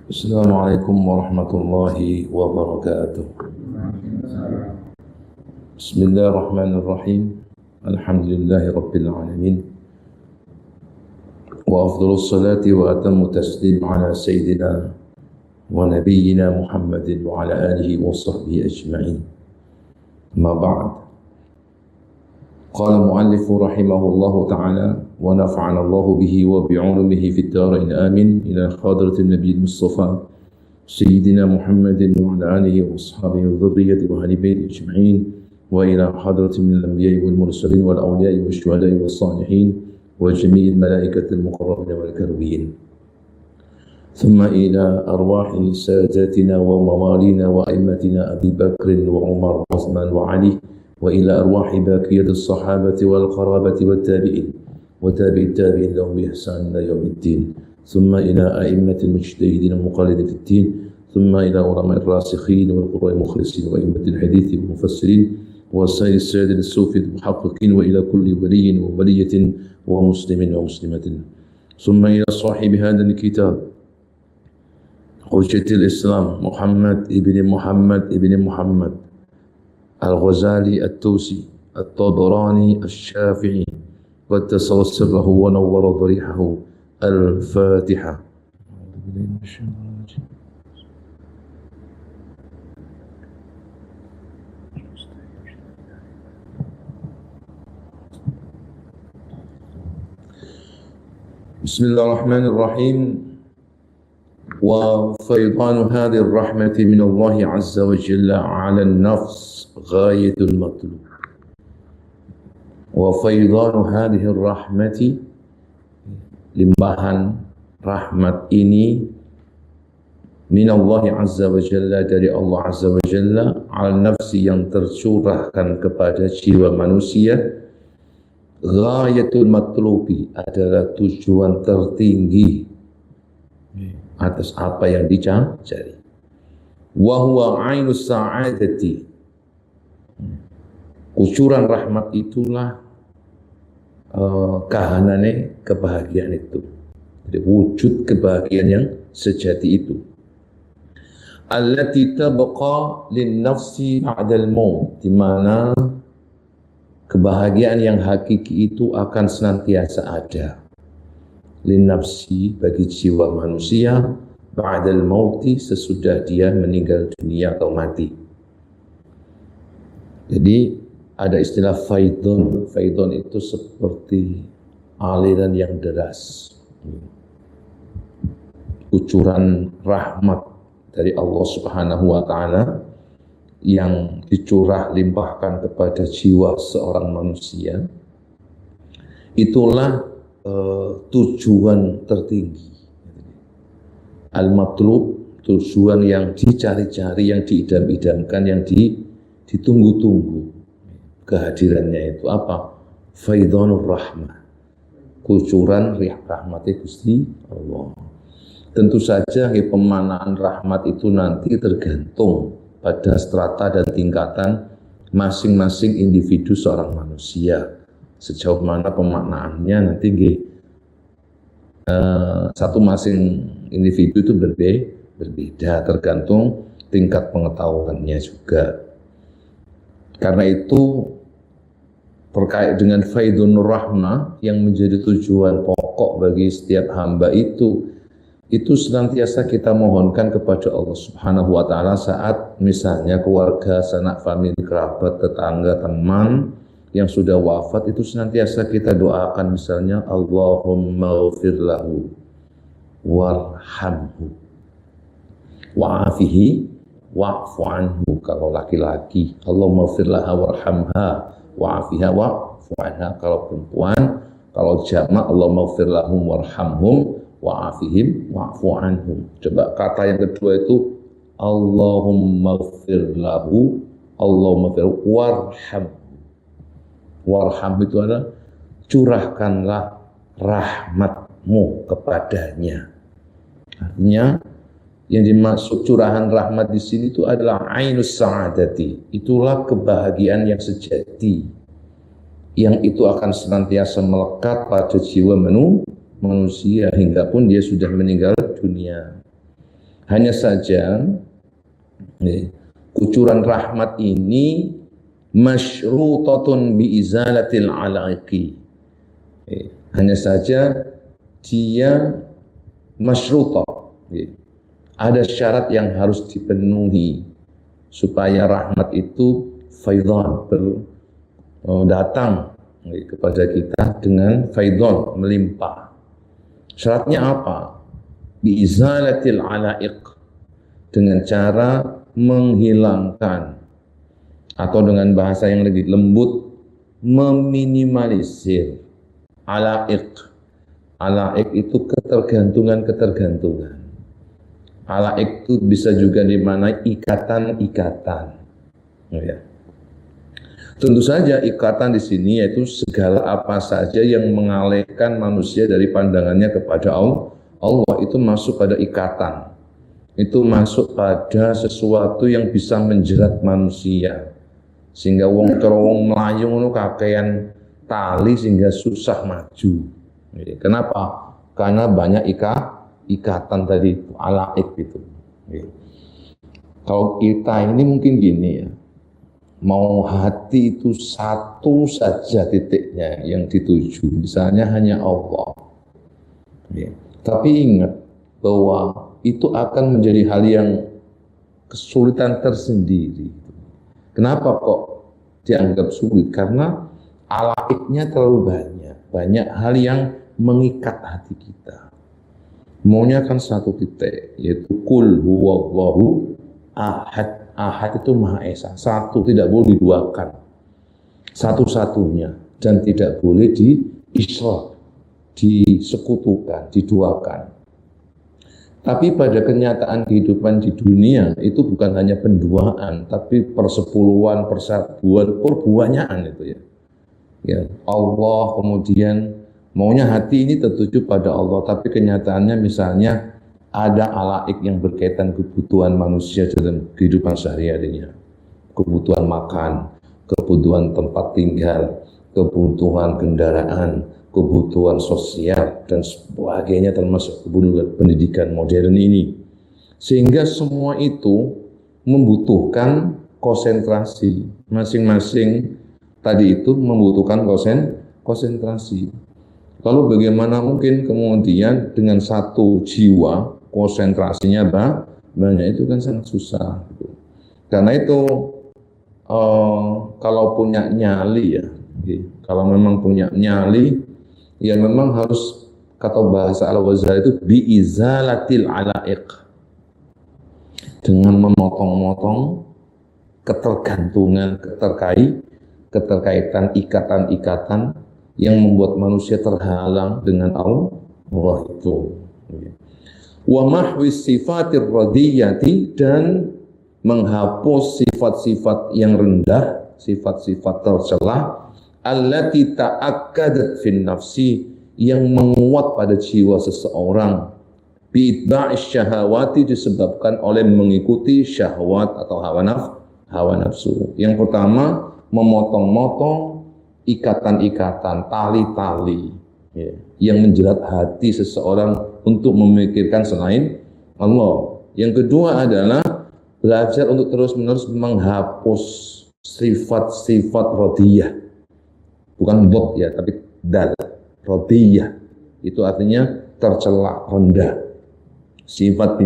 Assalamualaikum warahmatullahi wabarakatuh. Bismillahirrahmanirrahim. Alhamdulillahi rabbil alamin. Wa afdhalus salati wa atammu taslim ala sayyidina wa nabiyyina Muhammadin wa ala alihi wa sahbihi ajma'in. Ma ba'd. Qala mu'allifu rahimahullahu ta'ala wa nafa'ana Allahu bihi wa bi'ulumihi fid darain amin ila hadratin nabiyil mustafa sayyidina Muhammadin wa ala alihi wa ashabihi wa dhurriyyati wa ahli baiti ajma'in wa ila hadratin minal anbiya'i wal mursalin wal awliya'i wash shuhada'i was salihin wa jami'il malaikatil muqarrabin wal karbiyin thumma ila arwahi sadatina wa mawalina wa a'immatina Abi Bakr wa Umar wa Uthman wa Ali وإلى أرواح باقية الصحابة والقرابة والتابعين وتابع التابعين لهم بإحسان إلى يوم الدين ثم إلى أئمة المجتهدين المقلدين في الدين ثم إلى علماء الراسخين والقراء المخلصين وأئمة الحديث والمفسرين وسائر السادة الصوفية المحققين وإلى كل ولي وولية ومسلم ومسلمة ثم إلى صاحب هذا الكتاب حجة الإسلام محمد ابن محمد الغزالي التوسي الطبراني الشافعي قدس سره ونور ضريحه الفاتحة. بسم الله الرحمن الرحيم. وفيضان هذه الرحمة من الله عز وجل على النفس غاية المطلوب. وفيضان هذه الرحمة, limpahan rahmat ini min Allah azza wa jalla, dari Allah azza wa jalla, al nafsi, yang tercurahkan kepada jiwa manusia. Ghayatul matlubi, adalah tujuan tertinggi atas apa yang dicari. Wa huwa ainus sa'adati, kucuran rahmat itulah kahanane kebahagiaan itu. Jadi wujud kebahagiaan yang sejati itu. Allati tabqa lin nafsi ba'dal maut, di mana kebahagiaan yang hakiki itu akan senantiasa ada. Lin nafsi, bagi jiwa manusia, ba'dal mauti, sesudah dia meninggal dunia atau mati. Jadi ada istilah faidon. Faidon itu seperti aliran yang deras, kucuran rahmat dari Allah Subhanahu wa ta'ala yang dicurah limpahkan kepada jiwa seorang manusia. Itulah tujuan tertinggi. Al-matlub, tujuan yang dicari-cari, yang diidam-idamkan, yang ditunggu-tunggu kehadirannya itu apa? Faidhanur rahmah, kucuran rahmatnya Gusti Allah. Tentu saja pemanaan rahmat itu nanti tergantung pada strata dan tingkatan masing-masing individu seorang manusia. Sejauh mana pemaknaannya nanti satu masing individu itu berbeda, tergantung tingkat pengetahuannya juga. Karena itu terkait dengan faidunur rahmah yang menjadi tujuan pokok bagi setiap hamba itu senantiasa kita mohonkan kepada Allah Subhanahu wa ta'ala saat misalnya keluarga, sanak famili, kerabat, tetangga, teman yang sudah wafat, itu senantiasa kita doakan, misalnya Allahumma ghfir lahu warhamhu wa'afihi wa'fu anhu. Kalau laki-laki, Allahumma ghfir laha warhamha wa'afiha wa'fu anha. Kalau perempuan, kalau jamak, Allahumma ghfir lahum warhamhum wa'afihim wa'fu anhum. Coba kata yang kedua itu Allahumma ghfir lahu, Allahumma ghfir warhamhu. Warham itu adalah curahkanlah rahmatmu kepadanya. Artinya yang dimaksud curahan rahmat di sini itu adalah ainus sa'adati, itulah kebahagiaan yang sejati, yang itu akan senantiasa melekat pada jiwa manusia hingga pun dia sudah meninggal dunia. Hanya saja kucuran rahmat ini masyrutatun bi izalatil alaiqi. Hanya saja dia masyruta. Ada syarat yang harus dipenuhi supaya rahmat itu faidhan datang kepada kita dengan faidhan melimpah. Syaratnya apa? Bi izalatil alaiq, dengan cara menghilangkan, atau dengan bahasa yang lebih lembut, meminimalisir. Alaiq itu ketergantungan. Alaiq itu bisa juga dimaknai ikatan-ikatan. Ya. Tentu saja ikatan di sini yaitu segala apa saja yang mengalihkan manusia dari pandangannya kepada Allah. Allah itu masuk pada ikatan. Itu masuk pada sesuatu yang bisa menjerat manusia. Sehingga wong melayu ngono kakean tali sehingga susah maju. Kenapa? Karena banyak ikatan tadi, alaiq itu. Kalau kita ini mungkin gini ya, mau hati itu satu saja titiknya yang dituju, misalnya hanya Allah. Tapi ingat bahwa itu akan menjadi hal yang kesulitan tersendiri. Kenapa kok dianggap sulit? Karena alaiqnya terlalu banyak hal yang mengikat hati kita. Maunya kan satu titik, yaitu kul huwallahu ahad. Ahad itu Maha Esa, satu, tidak boleh diduakan, satu-satunya, dan tidak boleh diisyraq, disekutukan, diduakan. Tapi pada kenyataan kehidupan di dunia itu bukan hanya penduaan, tapi persepuluhan, persatuan, perbuanyaan itu ya. Ya, Allah kemudian maunya hati ini tertuju pada Allah, tapi kenyataannya misalnya ada alaiq yang berkaitan kebutuhan manusia dalam kehidupan sehari-harinya. Kebutuhan makan, kebutuhan tempat tinggal, kebutuhan kendaraan, kebutuhan sosial, dan sebagainya, termasuk kebutuhan pendidikan modern ini. Sehingga semua itu membutuhkan konsentrasi. Masing-masing tadi itu membutuhkan konsentrasi. Lalu bagaimana mungkin kemudian dengan satu jiwa konsentrasinya banyak, itu kan sangat susah. Karena itu kalau punya nyali ya, kalau memang punya nyali, ya memang harus, kata bahasa Al-Ghazali itu biizalatil alaiq, dengan memotong-motong ketergantungan, keterkaitan, ikatan-ikatan yang membuat manusia terhalang dengan Allah itu. Wa mahwis sifatir radiyati, dan menghapus sifat-sifat yang rendah, sifat-sifat tercela, allati ta'akkadat fin nafsi, yang menguat pada jiwa seseorang, bi'itba'is syahawati, disebabkan oleh mengikuti syahwat atau hawa nafsu. Yang pertama, memotong-motong ikatan-ikatan, tali-tali ya, yang menjerat hati seseorang untuk memikirkan selain Allah. Yang kedua adalah belajar untuk terus-menerus menghapus sifat-sifat radiyah. Bukan bot ya, tapi dal. Radiyah itu artinya tercela, rendah. Sifat